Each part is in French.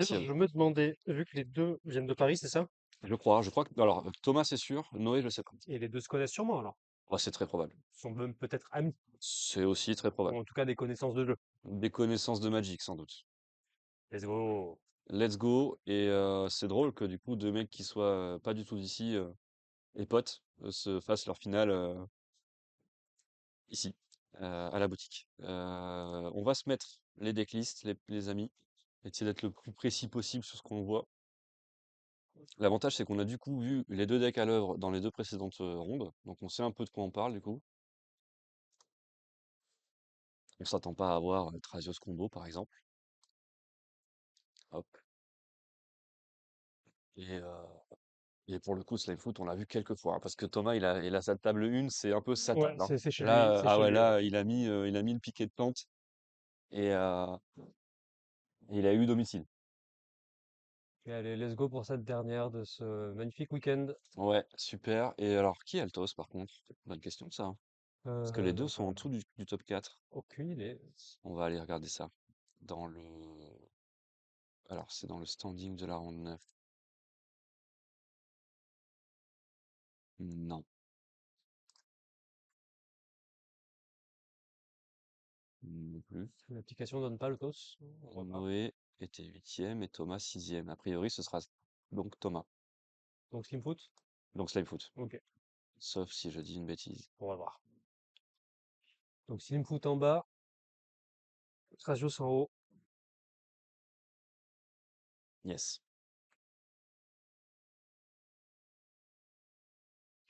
Ciel. Je me demandais, vu que les deux viennent de Paris, c'est ça? Je crois que alors, Thomas, c'est sûr, Noé, je sais pas. Et les deux se connaissent sûrement alors. Ouais, c'est très probable. Ils sont même peut-être amis, C'est aussi très ou probable. en tout cas des connaissances de jeu. Des connaissances de Magic, sans doute. Let's go. Let's go. Et c'est drôle que du coup, deux mecs qui soient pas du tout d'ici et potes se fassent leur finale ici, à la boutique. On va se mettre les decklists, les amis, essayer d'être le plus précis possible sur ce qu'on voit. L'avantage, c'est qu'on a du coup vu les deux decks à l'œuvre dans les deux précédentes rondes, donc on sait un peu de quoi on parle du coup. On s'attend pas à avoir Thrasios combo par exemple. Hop. Et, euh, et pour le coup, Slime Foot, on l'a vu quelques fois, hein, parce que Thomas, il a sa table 1, c'est un peu sa Ouais, table, hein. c'est chez lui, Là, c'est ah chez ouais, lui, ouais. là, il a mis le piquet de plante et il a eu domicile. Et allez, let's go pour cette dernière de ce magnifique week-end. Ouais, super. Et alors, qui est Altos par contre? Bonne question ça, hein. Parce que les deux Euh, sont en dessous du top 4. Aucune idée. On va aller regarder ça. Dans le... Alors, c'est dans le standing de la ronde 9. Non, non plus. L'application donne pas le toss. On voit pas. Noé était huitième et Thomas sixième. A priori, ce sera donc Thomas. Donc Slimfoot? Donc Slime Foot. Ok, Sauf si je dis une bêtise. on va voir. Donc Slimfoot en bas, Stragios en haut. Yes.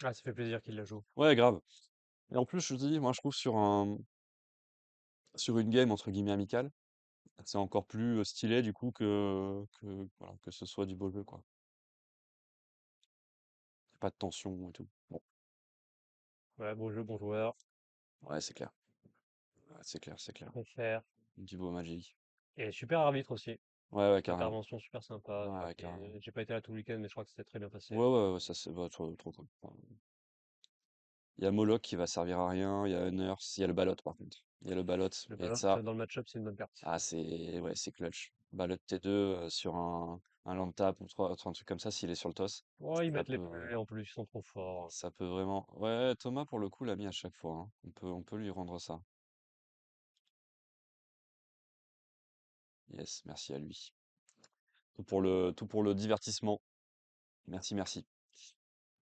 Ah, ça fait plaisir qu'il la joue. Ouais, grave. Et en plus, je te dis, moi, je trouve sur une game entre guillemets amicale, c'est encore plus stylé du coup voilà, que ce soit du beau jeu, quoi. Y a pas de tension et tout. Bon, Ouais, bon jeu, bon joueur. ouais, c'est clair. Ouais, c'est clair, c'est clair. Préfère. Du beau Magic. Et super arbitre aussi. Ouais, ouais, carrément. Intervention super sympa. Ouais, Enfin, ouais, carrément. j'ai pas été là tout le week-end, mais je crois que c'était très bien Ouais, passé. ouais, ouais, ça c'est trop, trop cool. Enfin, il y a Moloch qui va servir à rien, il y a Unearth, il y a le Ballot par contre. Il y a le Ballot, Le et ballot, ça, dans le match-up, c'est une bonne carte. ah, ouais, c'est clutch. Ballot T2 sur un land tap ou un truc comme ça, s'il est sur le toss, Oh, ils ça mettent les peut, pelés en plus, ils sont trop forts. ça peut vraiment. Ouais, Thomas, pour le coup, l'a mis à chaque fois, hein. On peut lui rendre ça. Yes, merci à lui. Tout pour le divertissement. Merci, merci.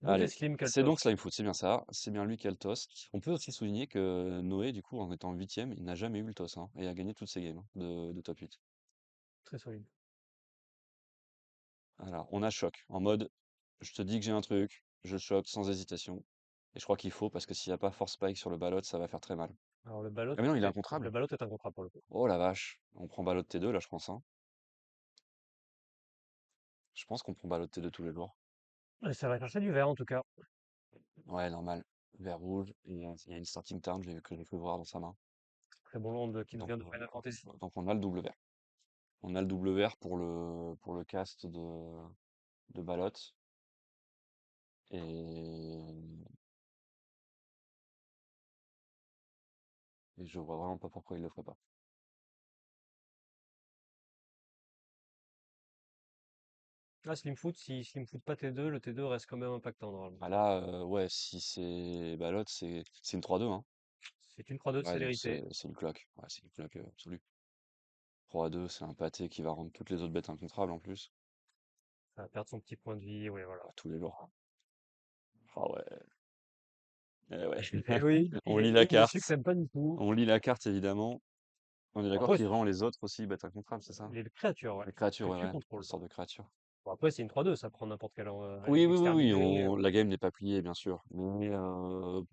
Donc les Allez, Slim c'est donc Keltos. Slimefoot, c'est bien ça. C'est bien lui qui a le toss. On peut aussi souligner que Noé, du coup, en étant huitième, il n'a jamais eu le toss, hein, et a gagné toutes ses games, hein, de top 8. Très solide. Alors, on a choc, en mode, je te dis que j'ai un truc, je choque sans hésitation. Et je crois qu'il faut, parce que s'il n'y a pas force spike sur le ballot, ça va faire très mal. Alors le ballot Ah mais non, il est est, le incontrable. ballot est un contrat pour le coup. Oh la vache. On prend ballot T2 là, je pense, hein. Je pense qu'on prend ballot T2 tous les jours. Et ça va chercher du vert en tout cas. Ouais, normal. Vert rouge. Et il y a une starting turn que j'ai cru voir dans sa main. Très bon land qui nous Donc, vient de Final Fantasy. donc on a le double vert. On a le double vert pour le cast de ballot. Et, et je vois vraiment pas pourquoi il le ferait pas. Ah, Slimfoot, si Slimfoot pas T2, le T2 reste quand même impactant normalement. Ah là, ouais, si c'est ballot, c'est une 3-2, hein. C'est une 3-2 de Ouais, donc célérité. c'est une cloque. Ouais, c'est une cloque absolue. 3-2, c'est un pâté qui va rendre toutes les autres bêtes incontrables en plus. Ça va perdre son petit point de vie, oui voilà. Ah, tous les jours. Ah ouais. Eh ouais. Et oui, On lit la il ne carte. succède pas du tout. On lit la carte évidemment. On est Bon, d'accord après, qu'il rend les autres aussi bêtes incontrables, c'est ça? les créatures, ouais, Les créatures, que ouais, tu ouais. Une contrôles. sorte de créature. Bon, après, c'est une 3-2, ça prend n'importe quel Oui, oui, oui, oui, exterminé. la game n'est pas pliée, bien sûr. Mais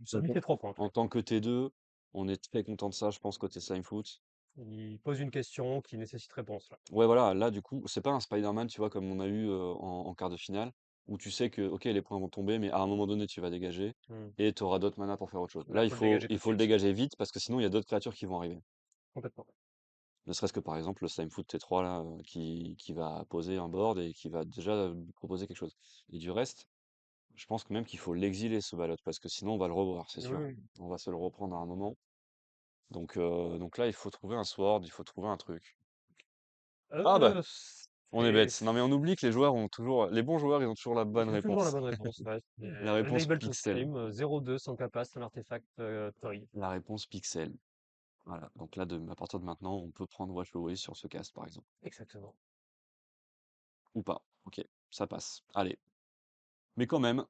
Ça lui fait 3 points en tout en cas. tant que T2, on est très content de ça, je pense, côté Slimefoot. Il pose une question qui nécessite réponse là. Ouais, voilà, là, du coup, c'est pas un Spider-Man, tu vois, comme on a eu en quart de finale, où tu sais que, ok, les points vont tomber, mais à un moment donné, tu vas dégager Hmm. et tu auras d'autres mana pour faire autre chose. Là, Là, il faut le faut, dégager tout il de faut le suite. dégager vite parce que sinon, il y a d'autres créatures qui vont arriver. Complètement. Ne serait-ce que par exemple le Slimefoot T3 là, qui va poser un board et qui va déjà lui proposer quelque chose. Et du reste, je pense que même qu'il faut l'exiler ce ballot parce que sinon on va le revoir, c'est Oui, sûr. oui. On va se le reprendre à un moment. Donc là, il faut trouver un sword, il faut trouver un truc. Ah bah, On est Et bête. Non, mais on oublie que les joueurs ont toujours, les bons joueurs, ils ont toujours la bonne ils ont toujours la réponse. bonne réponse, ouais. La réponse Unable to pixel. scream, 0-2 sans capa, un artefact toy. La réponse pixel. Voilà. Donc là, à partir de maintenant, on peut prendre Watch Your Ways sur ce cast, par exemple. Exactement. Ou pas. Ok. Ça passe. Allez. Mais quand même,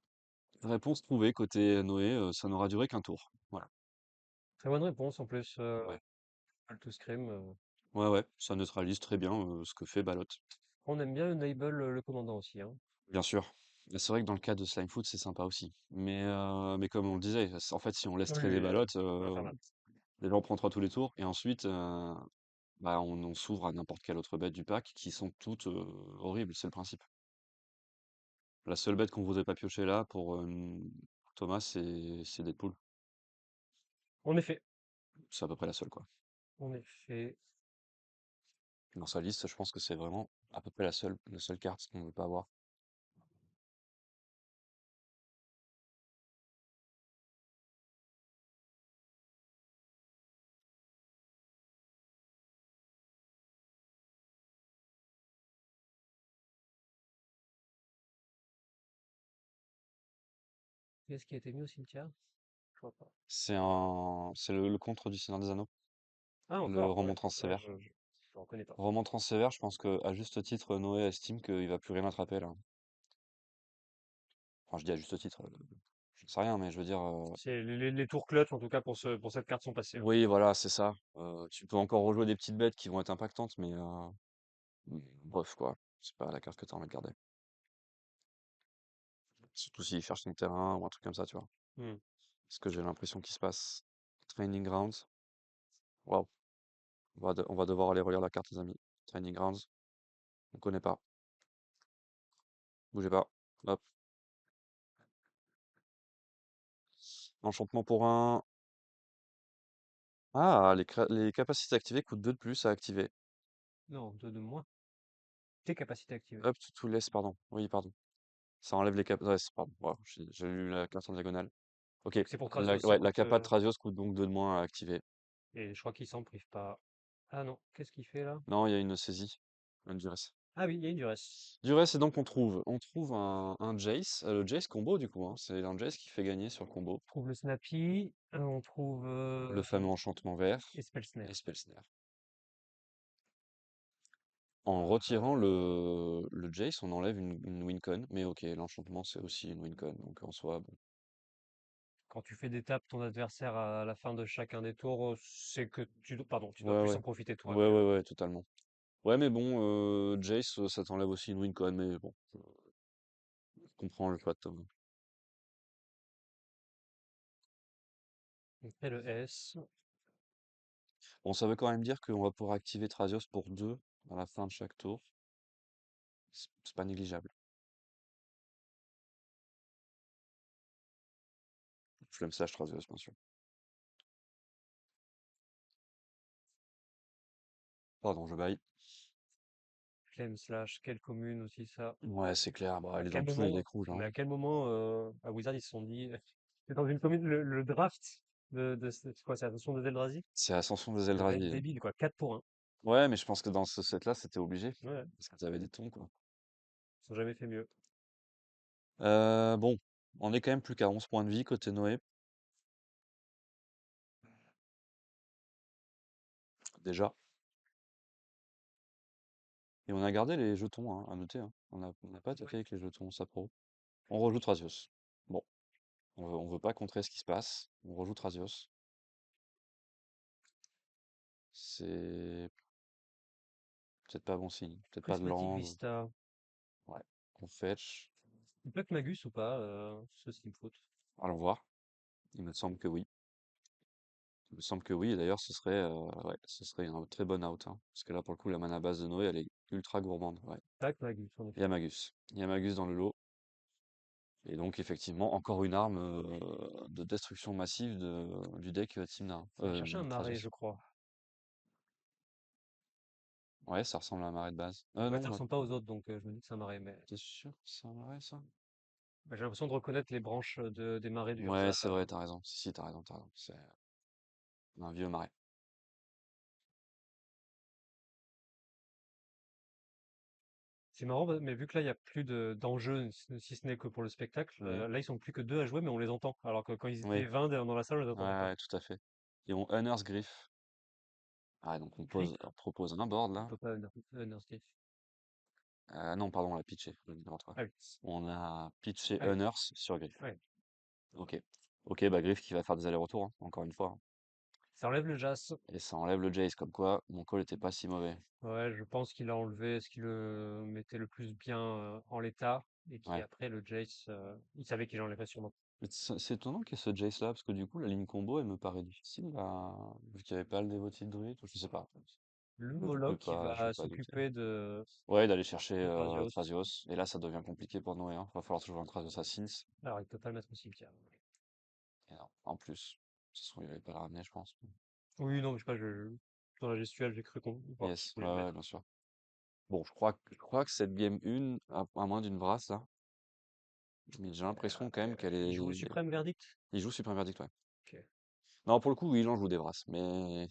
réponse trouvée côté Noé, ça n'aura duré qu'un tour. Voilà. Très bonne réponse en plus, Ouais. Unable to scream. Ouais, ouais. Ça neutralise très bien ce que fait Ballot. On aime bien Unable le commandant aussi, hein. Bien sûr. Et c'est vrai que dans le cas de Slime Foot, c'est sympa aussi. Mais comme on le disait, en fait, si on laisse Oui, traîner oui, Ballot, infernal. déjà on prend 3 tous les tours, et ensuite, bah, on s'ouvre à n'importe quelle autre bête du pack qui sont toutes horribles, c'est le principe. La seule bête qu'on voudrait pas piocher là pour Thomas, c'est Deadpool. En effet, C'est à peu près la seule, quoi. en effet. Dans sa liste, je pense que c'est vraiment à peu près la seule carte qu'on veut pas avoir. Qu'est-ce qui a été mis au cimetière? Je vois pas. C'est le contre du Seigneur des Anneaux, Ah le encore? Ouais, remontrance ouais, sévère. je reconnais pas. Remontrance sévère, je pense que à juste titre, Noé estime qu'il va plus rien attraper là. Enfin, je dis à juste titre, j'en sais rien, mais je veux dire, C'est les tours clutch en tout cas pour cette carte sont passés, hein. oui, voilà, c'est ça. Tu peux encore rejouer des petites bêtes qui vont être impactantes, mais bref, quoi. C'est pas la carte que tu as envie de garder. Surtout s'il cherche son terrain ou un truc comme ça, tu vois. Hmm. Ce que j'ai l'impression qu'il se passe. Training Grounds. Waouh. On va devoir aller relire la carte, les amis. Training Grounds. On connaît pas. Bougez pas. Hop. Enchantement pour un. Ah, les capacités activées coûtent 2 de plus à activer. Non, deux de moins. Tes capacités activées. Hop, tout laisse, pardon. Oui, pardon. Ça enlève les capacités. Ouais, pardon. Wow, j'ai lu la carte en diagonale. Ok. Donc c'est pour Trazios, ça Ouais, la coûte. capa de Trazios coûte donc 2 de moins à activer. Et je crois qu'il s'en prive pas. Ah non, qu'est-ce qu'il fait là? Non, il y a une saisie. Une duresse. Ah oui, il y a une duresse. Duresse, et donc on trouve un Jace. Le Jace combo, du coup, hein. C'est un Jace qui fait gagner sur le combo. On trouve le Snappy, on trouve Le fameux enchantement vert et Spell et Snare. Spell Snare. En retirant le Jace, on enlève une wincon, mais ok, l'enchantement c'est aussi une wincon, donc en soi, bon. Quand tu fais des tapes ton adversaire à la fin de chacun des tours, c'est que pardon, tu dois Ouais, plus ouais. en profiter toi Ouais, que. ouais, ouais, totalement. Ouais, mais bon, Jace, ça t'enlève aussi une wincon, mais bon, je comprends le choix de Tom. On fait le S. Bon, ça veut quand même dire qu'on va pouvoir activer Trazios pour 2 à la fin de chaque tour. C'est pas négligeable. Flemme slash Trazios, bien sûr. Pardon, je baille. Flemme slash, quelle commune aussi ça. Ouais, c'est clair, bah, À elle est quel dans tous les moment, decks rouges, hein. mais à quel moment à Wizard ils se sont dit, c'est dans une commune, le draft c'est quoi, c'est Ascension de Eldrazi? C'est Ascension des Ça devait être Eldrazi. débile quoi, 4 pour 1. Ouais, mais je pense que dans ce set-là, c'était obligé. Ouais, Parce qu'ils avaient des tons, quoi. ils ont jamais fait mieux. Bon, on est quand même plus qu'à 11 points de vie côté Noé, déjà. Et on a gardé les jetons, hein, à noter, hein. On n'a pas attaqué avec les jetons, ça pro. On rejoue Trazios. Bon, on veut pas contrer ce qui se passe. On rejoue Trazios. C'est peut-être pas bon signe. Peut-être pas de Prismatic land. Vista. Ouais. On fetch. Il peut que Magus ou pas, ce Steamfoot. Allons voir. Il me semble que oui. Il me semble que oui. Et d'ailleurs, ouais, ce serait un très bon out, hein. Parce que là, pour le coup, la mana base de Noé, elle est ultra gourmande. Ouais. Tac, Magus, en Il y a effet. Magus. Il y a Magus dans le lot. Et donc, effectivement, encore une arme de destruction massive du deck Tymna. Il va chercher un marais, je Trazios. crois. Ouais, ça ressemble à un marais de base. Ouais, ça Non, ressemble pas aux autres, donc je me dis que c'est un marais, mais t'es sûr que c'est un marais, ça? bah, j'ai l'impression de reconnaître les branches des marais du Ouais, Urza. c'est vrai, t'as raison. Si, t'as raison, t'as raison. C'est un vieux marais. C'est marrant, mais vu que là, il y a plus d'enjeux, si ce n'est que pour le spectacle, Mhm. là, ils sont plus que deux à jouer, mais on les entend. Alors que quand ils étaient Oui, 20 dans la salle, on les ouais, entendait pas. ouais, tout à fait. Et on Hunter's Griff. Ah, donc Griff, on propose un board on là. peut pas Nurse Griff. Non, pardon, on l'a pitché. N'importe quoi. Ah oui, On a pitché ah oui, Hunters sur Griff. ouais. Ok. Ok, bah Griff qui va faire des allers-retours, hein, encore une fois, hein. Ça enlève le Jas. Et ça enlève le Jace, comme quoi mon call était pas si mauvais. Ouais, je pense qu'il a enlevé ce qui le mettait le plus bien en l'état, et qui Ouais. après le Jace, il savait qu'il enlèverait sûrement. Mais c'est étonnant qu'il y ait ce Jace là, parce que du coup, la ligne combo, elle me paraît difficile là, vu qu'il n'y avait pas le Dévotis de Druid, ou je sais pas. Le Je vais Moloch qui pas, je vais va pas douter. s'occuper de, Ouais, d'aller chercher de Thrasios. Thrasios. Et là, ça devient compliqué pour Noé, hein. Va falloir toujours un Thrasios à Sins. Alors, il peut pas le mettre au cimetière. Et non, en plus. De toute façon, il avait pas la ramener, je pense. Oui, non, je sais pas, dans la gestuelle, j'ai cru voir qu'il Yes, voulait ouais, le ouais, mettre. bien sûr. Bon, je crois que cette game 1, à moins d'une brasse, là, mais j'ai l'impression quand même qu'elle Il joue au est... Suprême Verdict? Il joue Supreme Verdict, ouais. Ok. Non, pour le coup, oui, il en joue des brasses, mais...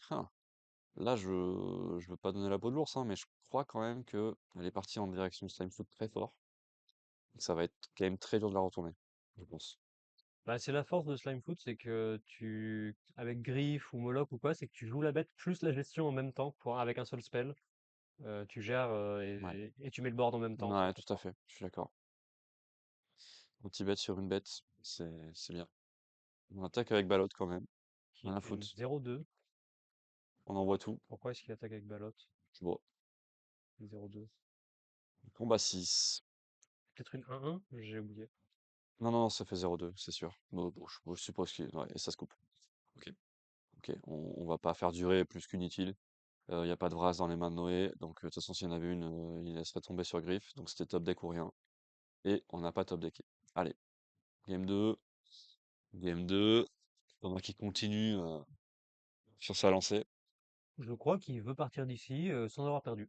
là, je veux pas donner la peau de l'ours, hein, mais je crois quand même que elle est partie en direction Slime Foot très fort. Ça va être quand même très dur de la retourner, je pense. Bah, c'est la force de Slimefoot, c'est que avec Griff ou Moloch ou quoi, c'est que tu joues la bête plus la gestion en même temps, avec un seul spell. Tu gères Ouais, et tu mets le board en même temps, c'est ouais, très tout à fort. fait, je suis d'accord. Multi-bet sur une bête, c'est bien. On attaque avec Ballot quand même, Qui rien à est une foutre. 0-2. On envoie tout. Pourquoi est-ce qu'il attaque avec Ballot? Je vois. 0-2. Combat 6. Peut-être une 1-1? J'ai oublié. Non, non, ça fait 0-2, c'est sûr. Bon, je suppose que... Ouais, et ça se coupe. Ok. Ok, on va pas faire durer plus qu'inutile. Il n'y a pas de Vras dans les mains de Noé, donc de toute façon s'il y en avait une, il laisserait tomber sur Griff, donc c'était top deck ou rien. Et on n'a pas top decké. Allez, game 2, game 2, pendant qu'il continue sur sa lancée. Je crois qu'il veut partir d'ici sans avoir perdu.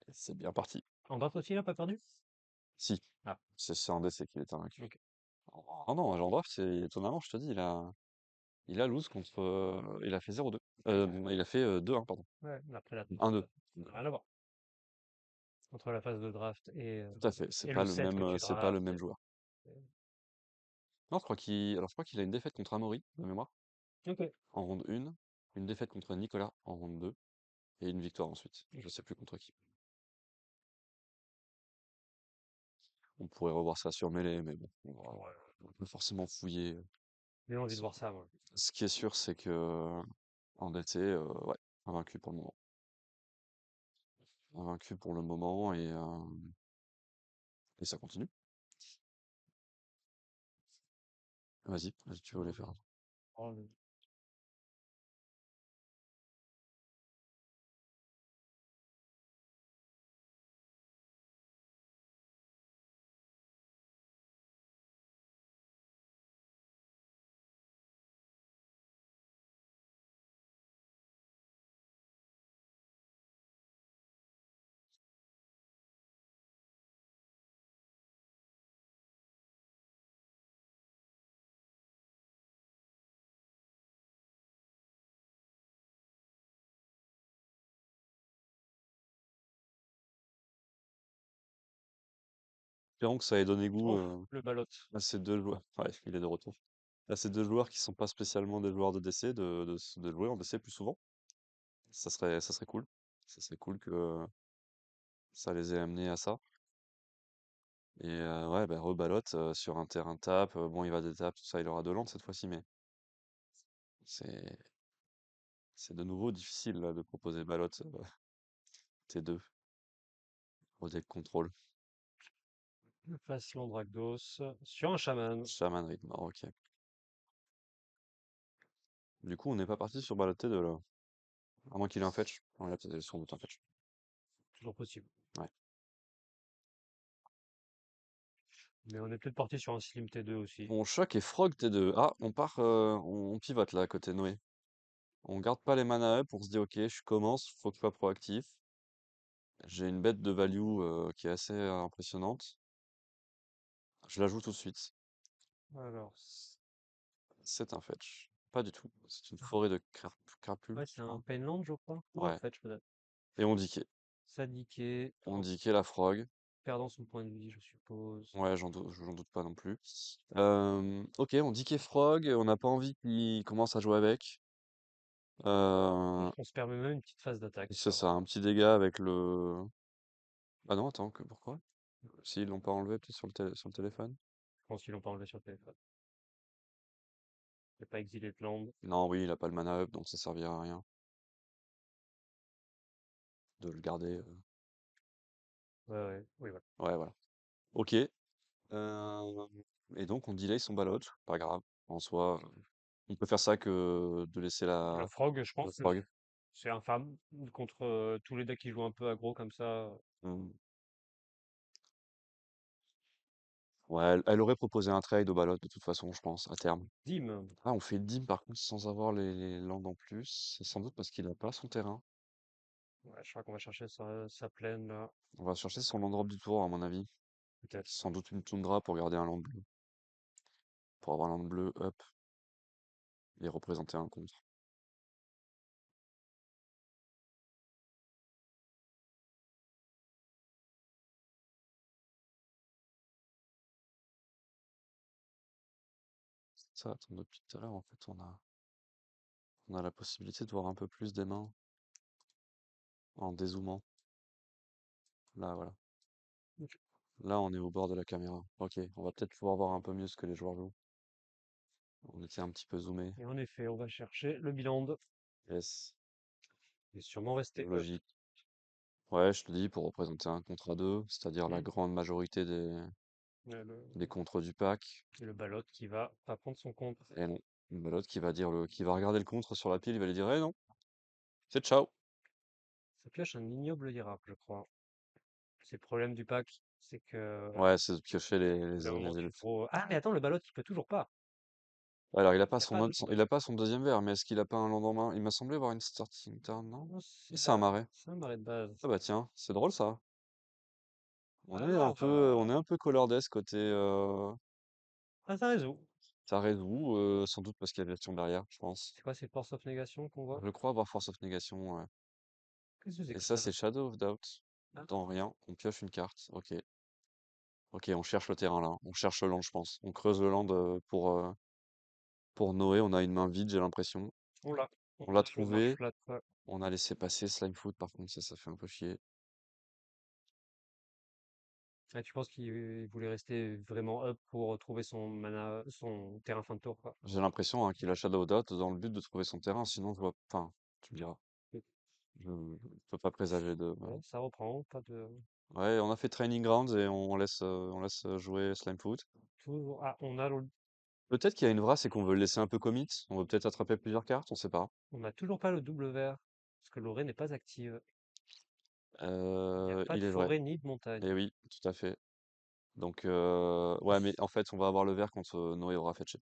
C'est bien parti. En draft aussi, il n'a pas perdu? Si, Ah, c'est en DC qu'il est invaincu. ok. Oh non, Jean Draft, c'est étonnamment, je te dis, il a lose contre, il a fait 0-2. Il a fait 2-1, pardon. Ouais, mais après, là, 1-2. ça n'a rien à voir. Entre la phase de draft Tout à fait, et le set que tu c'est pas le draftes. même joueur. Non, je crois qu'il a une défaite contre Amaury, de mémoire, Ok. en ronde 1, une défaite contre Nicolas en ronde 2, et une victoire ensuite. Je sais plus contre qui. On pourrait revoir ça sur Melee, mais bon, Ouais. on va pas forcément fouiller. J'ai envie de Ce voir ça, moi. ce qui est sûr, c'est que en DT, ouais, invaincu pour le moment. Invaincu pour le moment, et ça continue. Vas-y, tu voulais faire. Oh, Espérons que ça ait donné goût oh, le ballot. à ces deux joueurs. Ouais, il est de retour. À ces deux joueurs qui sont pas spécialement des joueurs de DC, de jouer en DC plus souvent. Ça serait cool. Ça serait cool que ça les ait amenés à ça. Et ouais, bah, rebalote sur un terrain tap. Bon, il va des tapes, tout ça, il aura de land cette fois-ci, mais c'est c'est de nouveau difficile là, de proposer balote T2 au deck contrôle. Face Dragdos sur un chaman. Shaman Rhythm, ah, ok. Du coup, on n'est pas parti sur balote T2 là. À moins qu'il ait un fetch. Ouais, il a peut-être sans doute un fetch. Toujours possible. Ouais. Mais on est peut-être parti sur un Slim T2 aussi. On choc et frog T2. Ah, on part, on pivote là à côté de Noé. On garde pas les mana up, on se dit ok, je commence, faut que je sois proactif. J'ai une bête de value qui est assez impressionnante. Je la joue tout de suite. Alors, C'est un fetch. Pas du tout. C'est une forêt de crapules, ouais, je c'est un crois. Painland, je crois. Ou un Ouais. Fetch, peut-être. Et on dit Sadiqué. On dit la frog. perdant son point de vie, je suppose. Ouais, j'en doute pas non plus. Ok, on dit Frog, on n'a pas envie qu'il commence à jouer avec. Euh, On se permet même une petite phase d'attaque, c'est c'est pas ça, mal. un petit dégât avec le... Ah non, attends, pourquoi? S'ils l'ont pas enlevé, peut-être sur le téléphone? Je pense qu'ils l'ont pas enlevé sur le téléphone. Il a pas exilé de land. Non, oui, il a pas le mana up, donc ça servira à rien de le garder. Ouais, ouais, oui, voilà. Ouais, voilà. Ok. Et donc on delay son ballot, pas grave. En soi, on peut faire ça que de laisser Le la frog, je le pense, frog. c'est infâme contre tous les decks qui jouent un peu aggro comme ça. Hmm. Ouais, elle aurait proposé un trade au ballot de toute façon, je pense, à terme. Dim. Ah, on fait Dim par contre sans avoir les landes en plus. C'est sans doute parce qu'il a pas son terrain. Ouais, je crois qu'on va chercher sa plaine là. On va chercher son land drop du tour, à mon avis. Peut-être. Sans doute une toundra pour garder un land bleu. Pour avoir un land bleu, up, et représenter un contre. Ça, attends, depuis tout à l'heure, en fait, on a la possibilité de voir un peu plus des mains en dézoomant. Là, voilà. Ok. Là, on est au bord de la caméra. Ok, on va peut-être pouvoir voir un peu mieux ce que les joueurs jouent. On était un petit peu zoomé. Et en effet, on va chercher le bilan. Yes, Il est sûrement resté up. logique. Ouais, je te dis, pour représenter un contre à deux, c'est-à-dire la Hmm. grande majorité des contres du pack. Et le ballot qui va pas prendre son compte. Et non. L'autre qui va regarder le contre sur la pile, il va lui dire, eh non, c'est ciao. Ça pioche un ignoble Hirap, je crois. C'est le problème du pack, c'est que Ouais, c'est de piocher le moment où les tu élites. trop. Ah, mais attends, le ballot, il peut toujours pas. Alors, Il a pas. il a pas son deuxième verre, mais est-ce qu'il a pas un lendemain? Il m'a semblé voir une starting turn, non? Non, Si, c'est un marais. c'est un marais de base. Ah bah tiens, c'est drôle ça. Alors, On est un peu colorless côté, ah, ça résout. ça résout, sans doute parce qu'il y a gestion derrière, je pense. C'est quoi ces force of négation qu'on voit? Je crois avoir Force of Négation, ouais. Qu'est-ce que c'est Et que ça, ça? c'est Shadow of Doubt. Ah, Dans rien, on pioche une carte. Ok. Ok, on cherche le terrain là. On cherche le land, je pense. On creuse le land pour Noé. On a une main vide, j'ai l'impression. on l'a. On On l'a a le marche trouvé. flat. Ouais. On a laissé passer Slimefoot, par contre, ça fait un peu chier. Ah, tu penses qu'il voulait rester vraiment up pour trouver son mana, son terrain fin de tour, quoi. J'ai l'impression hein, qu'il a Shadow of Doubt dans le but de trouver son terrain, sinon je vois. Enfin, tu me diras. Je peux pas présager de. Ouais, ça reprend, pas de. Ouais, on a fait Training Grounds et on laisse jouer Slimefoot. Toujours. Ah, on a Peut-être qu'il y a une vraie, c'est qu'on veut le laisser un peu commit. On veut peut-être attraper plusieurs cartes, on sait pas. on a toujours pas le double vert. Parce que l'orée n'est pas active. Il n'y a pas de Il est vrai. forêt ni de montagne. Et oui, tout à fait. Donc, ouais, mais en fait, on va avoir le vert quand Noé aura fetché.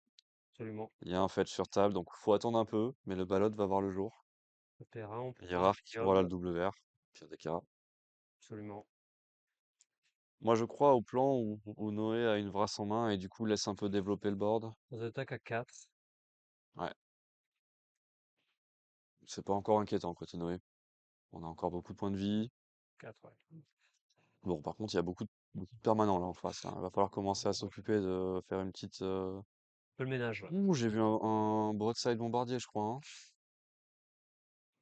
Absolument. Il y a un fetch sur table, donc faut attendre un peu, mais le ballot va voir le jour. Le terrain, on peut voir un Hierarque, voilà le ignoble. double vert. Pire des cas. Absolument. Moi, je crois au plan où Noé a une vraie en main et du coup laisse un peu développer le board. On attaque à 4. Ouais, c'est pas encore inquiétant côté Noé. On a encore beaucoup de points de vie. 4, ouais. Bon, par contre, il y a beaucoup de permanents là en face, hein. Il va falloir commencer à s'occuper de faire une petite. Peu le ménage, là. Ouh, j'ai vu un broadside bombardier, je crois, hein.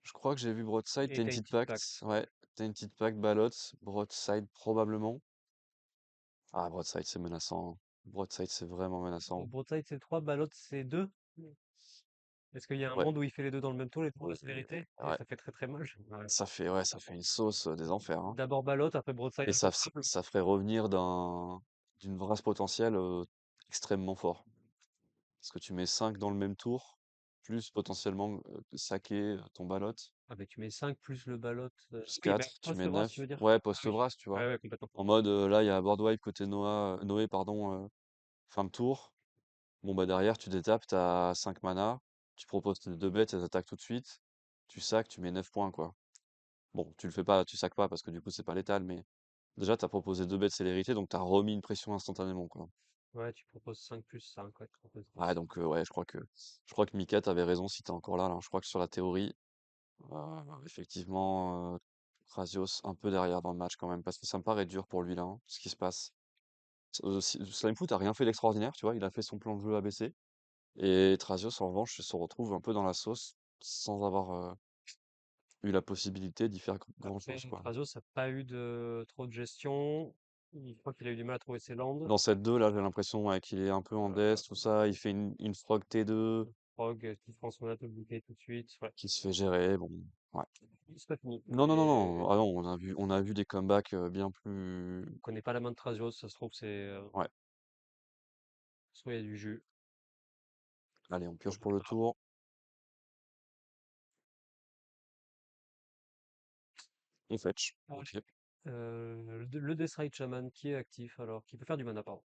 Je crois que j'ai vu broadside, Et t'as une t'as une petite petite pacte. pacte. Ouais, t'as une petite pacte balotte. Broadside probablement. Ah, broadside, c'est menaçant, hein. Broadside, c'est vraiment Au menaçant. broadside, c'est 3, balotte, c'est 2. Est-ce qu'il y a un Ouais, monde où il fait les deux dans le même tour, les trois, la vérité? Et ouais. ça fait très très mal. Ouais. Ouais, ça fait une sauce des enfers, hein. D'abord balotte, après broadside Et impossible. ça ferait revenir d'une vrasse potentielle extrêmement fort. Parce que tu mets 5 dans le même tour, plus potentiellement saquer ton balotte, Ah, mais tu mets 5 plus le balotte. plus Oui, mais 4, tu mets post-brasse, tu 9. veux dire? Ouais, Ah oui. post-brasse, tu vois. Ouais, ouais, complètement. En mode, là, il y a board wipe côté Noé, pardon, fin de tour. Bon, bah derrière, tu détapes, t'as 5 mana, tu proposes tes 2 bêtes, elles attaquent tout de suite. Tu sacs, tu mets 9 points, quoi. Bon, tu le fais pas, tu sacs pas parce que du coup, c'est pas létal, mais déjà, t'as proposé 2 bêtes célérité, donc t'as remis une pression instantanément, quoi. Ouais, tu proposes 5 plus 5, ouais, tu proposes Ouais, 10. donc, ouais, je crois que Mika, t'avais raison si t'es encore là, là. Je crois que sur la théorie, effectivement, Krasios un peu derrière dans le match quand même, parce que ça me paraît dur pour lui là, hein, ce qui se passe. Slimefoot a rien fait d'extraordinaire, tu vois, il a fait son plan de jeu ABC. Et Trasios, en revanche, se retrouve un peu dans la sauce sans avoir eu la possibilité d'y faire grand-chose, Après, quoi. Krasos a pas eu de trop de gestion. Je crois qu'il a eu du mal à trouver ses landes. Dans cette 2, là, j'ai l'impression ouais, qu'il est un peu en Euh, desk, tout ça. Il fait une frog T2 Frog qui prend son auto bouquet tout de suite. Ouais, qui se fait gérer. Bon, ouais. c'est pas fini. Non, non, non, non. Et Ah non, on a vu des comebacks bien plus. on connaît pas la main de Trasios, ça se trouve, Ouais. soit il y a du jus. Allez, on Bon, pioche on pour le verra. tour. On fetch. Allez. Ok. Le Deathright Shaman qui est actif alors, qui peut faire du mana, pardon.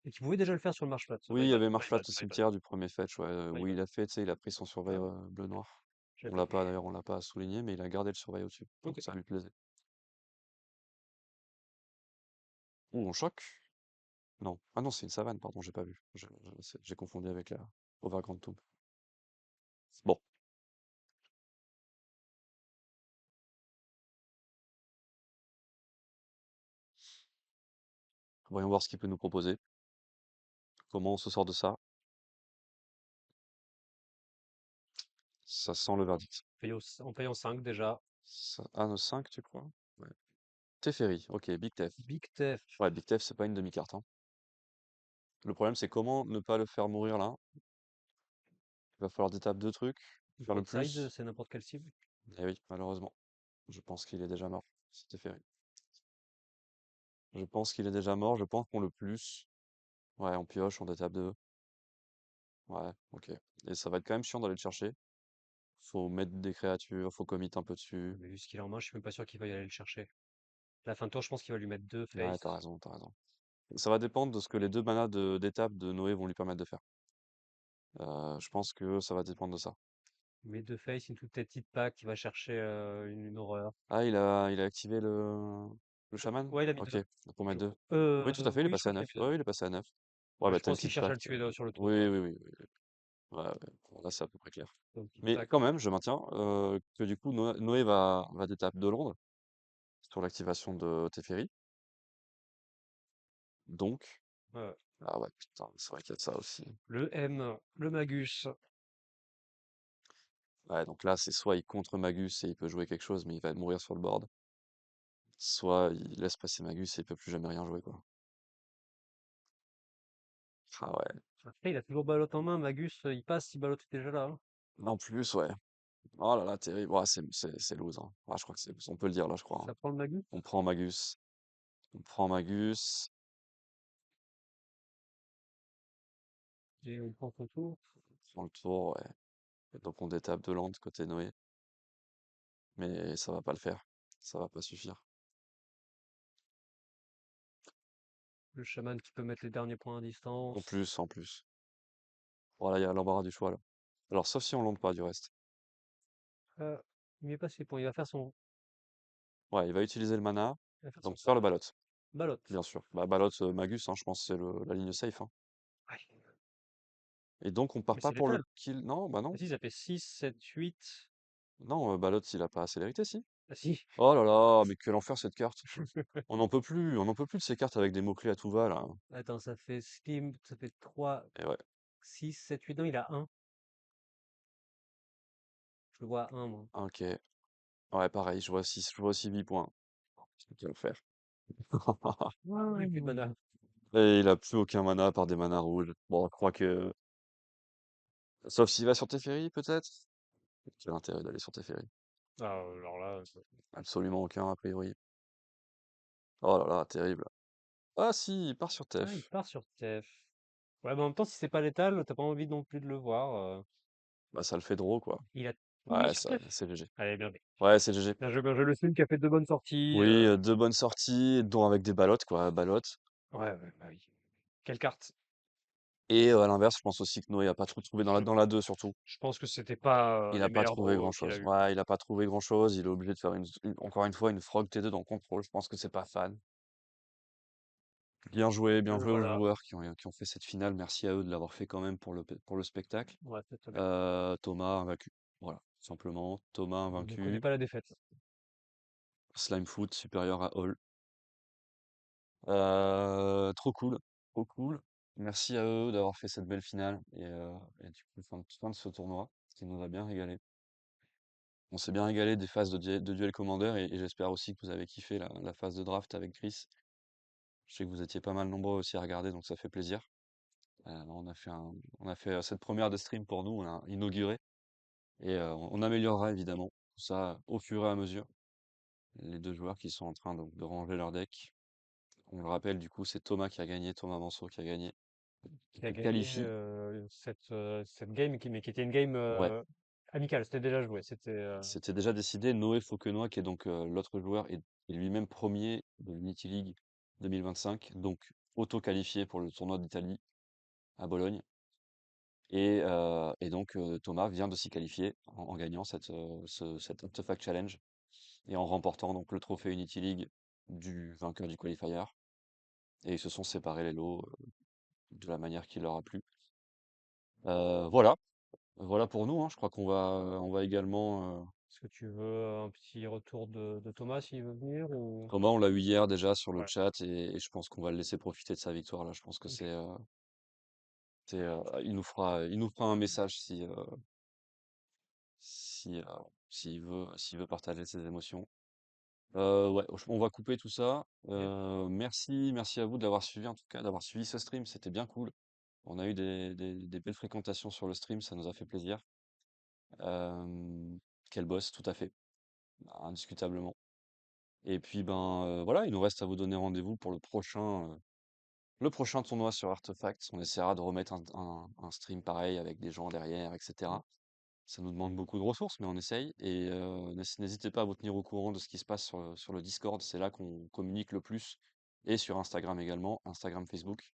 Et qui pouvait déjà le faire sur le marche plate. Oui, My il y bad, avait my Marshflat bad, au my bad, cimetière du premier fetch, ouais, my où bad. il a fait, tu sais, il a pris son surveil Ah, bleu-noir. j'avais On pas l'a pas vu. d'ailleurs, on l'a pas souligné, mais il a gardé le surveil au-dessus. Donc Ok. ça lui plaisait. Ouh, on choque? Non. Ah non, c'est une savane, pardon, j'ai pas vu. J'ai confondu avec la Overground Tomb. Bon, voyons voir ce qu'il peut nous proposer. Comment on se sort de ça? Ça sent le verdict. En payant 5 déjà. Ah, no 5, tu crois? Ouais. Teferi, ok, Big Tef. Big Tef. Ouais, Big Tef, c'est pas une demi-carte, hein. Le problème, c'est comment ne pas le faire mourir là. Il va falloir d'étape deux trucs, faire le Broadside, plus. c'est n'importe quelle cible. Eh oui, malheureusement. Je pense qu'il est déjà mort. C'est Teferi. Je pense qu'il est déjà mort, je pense qu'on le plus. Ouais, on pioche, on détape deux. Ouais, ok. Et ça va être quand même chiant d'aller le chercher. Faut mettre des créatures, faut commit un peu dessus. Mais vu ce qu'il a en main, je suis même pas sûr qu'il va y aller le chercher. La fin de tour, je pense qu'il va lui mettre 2 Ouais, face. t'as raison, t'as raison. Ça va dépendre de ce que les deux manas d'étape de Noé vont lui permettre de faire. Je pense que ça va dépendre de ça. Mais 2 face, une toute petite pack qui va chercher une horreur. Ah, il a activé le chaman? Ouais, il a mis Ok, 2. pour mettre deux. Oui, tout à fait, il est Oui, je passé crois à qu'il a 9. mis Oui, 2. oui, il est passé à 9. Ouais, Ouais, bah je t'as une pense qu'il petite cherche à pack. le tuer sur le tour, Oui, quoi. oui, oui, oui. Ouais, ouais. Bon, là, c'est à peu près clair. Donc, petite Mais pack. quand même, je maintiens que du coup, Noé va d'étape de Londres sur l'activation de Teferi. Donc, Ouais. ah ouais, putain, c'est vrai qu'il y a de ça aussi. Le M, le Magus. Ouais, donc là, c'est soit il contre Magus et il peut jouer quelque chose, mais il va mourir sur le board. Soit il laisse passer Magus et il peut plus jamais rien jouer, quoi. Ah ouais. Après, il a toujours Balotte en main. Magus, il passe si Balotte est déjà là, hein. En plus, ouais. Oh là là, terrible. Ouais, c'est loose, hein. Ah, je crois que c'est loose. On peut le dire là, je crois, hein. Ça prend le Magus. On prend Magus. On prend Magus. Et on prend son tour. On prend le tour, ouais. Et donc on détape de Land côté Noé. Mais ça va pas le faire. Ça va pas suffire. Le chaman qui peut mettre les derniers points à En distance. plus, en plus. Voilà, il y a l'embarras du choix là. Alors, sauf si on l'onde pas du reste. Euh, il met pas ses points. Ouais, il va utiliser le mana. Il va faire son Donc faire le tap. ballot, Balotte. bien sûr. Bah, ballot Magus, hein, je pense que c'est la ligne safe, hein. Ouais. Et donc on part Mais pas c'est pour le létal. kill. Non, bah Ah non. si, ça fait 6, 7, 8. Non, ballot, il a pas célérité, si. Ah si. Oh là là, mais quel enfer cette carte. On n'en peut plus de ces cartes avec des mots-clés à tout va là. Attends, ça fait Slim, ça fait 3, Et ouais, 6, 7, 8. Non, il a un. Je le vois à 1, moi. ok. Ouais, pareil, je vois aussi 8 points. Quel enfer. Il a plus de mana. Et il a plus aucun mana à part des manas rouges. Bon, je crois que. Sauf s'il va sur Teferi, peut-être? Quel intérêt d'aller sur Teferi? Ah, alors là, Absolument aucun, a priori. Oh là là, terrible. Ah si, il part sur ah, il Tef. part sur TF. Ouais, mais en même temps, si c'est pas létal, t'as pas envie non plus de le voir. Bah ça le fait draw, quoi. Il a tout mis Ouais, sur TF. c'est GG. Allez, bien joué. Ouais, c'est GG. Bien joué, le Slim qui a fait deux bonnes sorties. Oui, deux bonnes sorties, dont avec des ballottes, quoi, ballottes. Ouais, ouais, bah oui. Quelle carte? Et à l'inverse, je pense aussi que Noé a pas trop trouvé Je, dans la 2 surtout. je pense que c'était pas Il les a pas meilleurs trouvé draws qu'il a grand-chose. eu. Ouais, il a pas trouvé grand-chose. Il est obligé de faire encore une fois une frog T2 dans contrôle. Je pense que c'est pas fan. Bien joué aux Voilà. joueurs qui ont fait cette finale. Merci à eux de l'avoir fait quand même pour le spectacle. Ouais, c'est très bien. Thomas, invaincu. Voilà. tout simplement. Thomas Je ne connais invaincu. pas la défaite. Slimefoot supérieur à Hall. Trop cool, trop cool. Merci à eux d'avoir fait cette belle finale et du coup, fin de ce tournoi, qui nous a bien régalé. On s'est bien régalé des phases de duel commander et j'espère aussi que vous avez kiffé la phase de draft avec Chris. Je sais que vous étiez pas mal nombreux aussi à regarder, donc ça fait plaisir. On a fait cette première de stream pour nous, on a inauguré et on améliorera évidemment tout ça au fur et à mesure. Les deux joueurs qui sont en train donc de ranger leur deck. On le rappelle, du coup, c'est Thomas qui a gagné, Thomas Manso qui a gagné. Qui a Il gagné qualifie. cette game, mais qui était une game Ouais, amicale. C'était déjà joué. C'était c'était déjà décidé. Noé Fauquenois, qui est donc l'autre joueur, est lui-même premier de l'Unity League 2025, donc auto-qualifié pour le tournoi d'Italie à Bologne. Et donc Thomas vient de s'y qualifier en gagnant cet Artefact Challenge et en remportant donc le trophée Unity League du vainqueur du qualifier. Et ils se sont séparés les lots de la manière qui leur a plu. Voilà, voilà pour nous, hein. Je crois qu'on va également. est-ce que tu veux un petit retour de Thomas s'il veut venir ou Thomas, on l'a eu hier déjà sur le ouais. chat et je pense qu'on va le laisser profiter de sa victoire là. Je pense que Ok. il nous fera un message si s'il veut partager ses émotions. Ouais, on va couper tout ça. Ok. Merci à vous de l'avoir suivi en tout cas, d'avoir suivi ce stream. C'était bien cool. On a eu des belles fréquentations sur le stream, ça nous a fait plaisir. Euh, Quel boss, tout à fait, indiscutablement. Et puis ben voilà, il nous reste à vous donner rendez-vous pour le prochain tournoi sur Artefact. On essaiera de remettre un stream pareil avec des gens derrière, etc. Ça nous demande beaucoup de ressources, mais on essaye. Et n'hésitez pas à vous tenir au courant de ce qui se passe sur le Discord. C'est là qu'on communique le plus. Et sur Instagram également, Instagram, Facebook.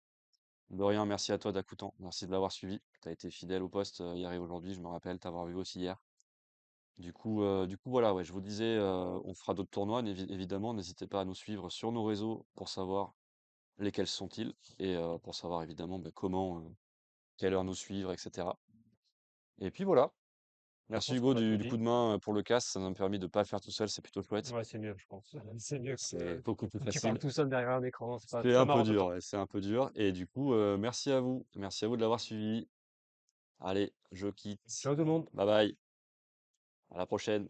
De rien, merci à toi, Dakutan. Merci de l'avoir suivi. Tu as été fidèle au poste hier et aujourd'hui. Je me rappelle t'avoir vu aussi hier. Du coup, voilà, ouais, je vous disais, on fera d'autres tournois, évidemment. N'hésitez pas à nous suivre sur nos réseaux pour savoir lesquels sont-ils et pour savoir évidemment comment, quelle heure nous suivre, etc. Et puis voilà. Je Merci pense Hugo qu'on a tout du coup dit. de main pour le cast. Ça m'a permis de pas le faire tout seul, c'est plutôt chouette. Ouais, c'est mieux, je pense. C'est mieux C'est que beaucoup plus tu parles facile. tout seul derrière un écran. C'est C'est pas un peu marrant tout le dur, temps. ouais, c'est un peu dur. Et du coup, merci à vous. Merci à vous de l'avoir suivi. Allez, je quitte. Ciao tout le monde. Bye bye. À la prochaine.